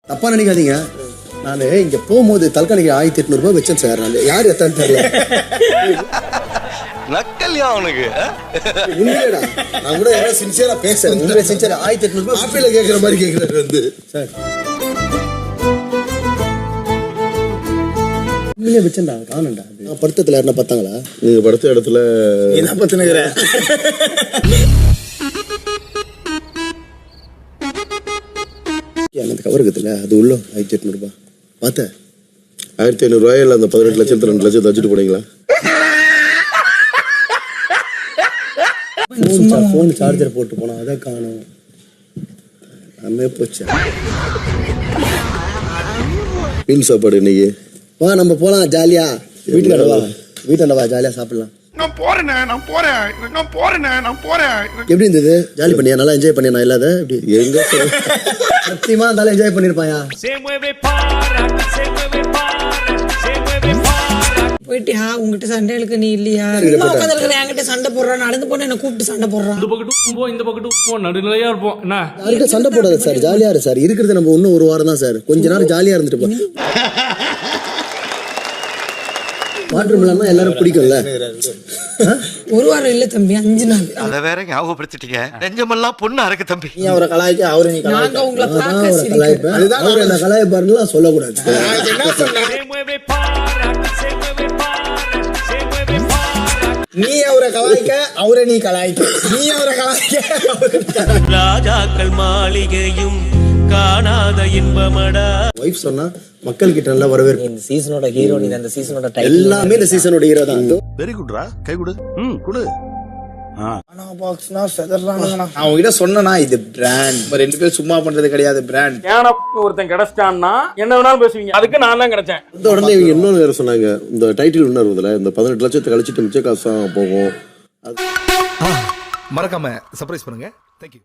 தப்பா நினைக்காதீங்க. நான் இங்க போகும்போது தல்காணிக்கு 1800 ரூபாய் வச்சேன் சார். நான் யார் எத்தான்னு தெரியல. நக்கல்யா அவனுக்கு உண்மையடா, நான் கூட ஏதோ சின்சியரா பேசுறேன். உண்மையை சின்சியரா 1800 ரூபாய் ஆப்பில கேட்கற மாதிரி கேட்கறாரு வந்து சார். உண்மையிலே வச்சேன்டா, காணண்டா. நான் படுத்தத்துல யாருன்னா பார்த்தாங்களா? நீங்க படுத்த இடத்துல என்ன பத்துனுங்கிற அந்த கவர் இருக்குதுல்ல, அது உள்ள 1800 ரூபாய் பார்த்தேன். 1500 ரூபாயில அந்த 18 லட்சத்துல 2 லட்சத்தை வச்சுட்டு போனீங்களா? போன் சார்ஜர் போட்டு போனா அதை காணும். அம்மே போச்சு. மீன் சாப்பாடு இன்னைக்கு வா நம்ம போலாம் ஜாலியா. வீட்டாண்ட வா ஜாலியா சாப்பிடலாம். நான் போறேன். எப்படி இருந்தது? ஜாலி பண்ணியா? நல்லா என்ஜாய் பண்ணியா? நான் இல்லாத எப்படி எங்க சத்தியமா இருந்தாலும் என்ஜாய் பண்ணிருப்பாயா? போயிட்டியா? உங்ககிட்ட சண்டைகளுக்கு நீ இல்லையா? என்கிட்ட சண்டை போடுறான், நடந்து போன என்ன கூப்பிட்டு சண்டை போடுறான். இந்த பக்கத்து நடுநிலையா இருப்போம். என்ன யார்கிட்ட சண்டை போடாது சார், ஜாலியா இரு சார். இருக்கிறது நம்ம இன்னும் 1 வாரம் தான் சார். கொஞ்ச நேரம் ஜாலியா இருந்துட்டு போ. வாட்டர் மிலன்னா எல்லாரும் பிடிக்கும்ல. 1 வாரம் இல்ல தம்பி, 5 நாள். அத வேற ஞாபகப்படுத்திட்டீங்க. நெஞ்சமெல்லாம் பொண்ணு அறக்கு தம்பி. நீ அவரை கலாய்க்க, அவரை நீ நாங்க உங்களை பார்க்க கலாய்ப்பேன். அவரை என்ன கலாய்ப்பாருலாம் சொல்லக்கூடாது. நீ அவரை கலாய்க்க, அவரை நீ கலாய்க்க. நீ அவரை கலாய்க்க. ராஜாக்கள் மாளிகையும் காணாத இன்பமடா. வைஃப் சொன்னா மக்கள் கிட்ட நல்லா வரவேற்பு. இந்த சீசனோட ஹீரோ நீ, அந்த சீசனோட டைட்டில் எல்லாமே இந்த சீசனோட ஹீரோ தான். வெரி குட்ரா, கை கொடு. கொடு. பாக்ஸ்னா செதறானுங்க. நான் உங்ககிட்ட சொன்னேனா, இது பிராண்ட். 2 பேரும் சும்மா பண்றது கிடையாது, பிராண்ட். ஏன்னா ஒருத்தன் கிடைச்சிட்டான்னா என்ன வேணாலும் பேசுவீங்க. அதுக்கு நான் தான் கிடைச்சேன். இந்த உடனே இவங்க இன்னொன்னு வேற சொன்னாங்க. இந்த டைட்டில் வின்னர் இருக்குதுல, இந்த 18 லட்சத்தை கழிச்சிட்டு மிச்ச காசு போகும். மறக்காம சர்ப்ரைஸ் பண்ணுங்க. தேங்க்யூ.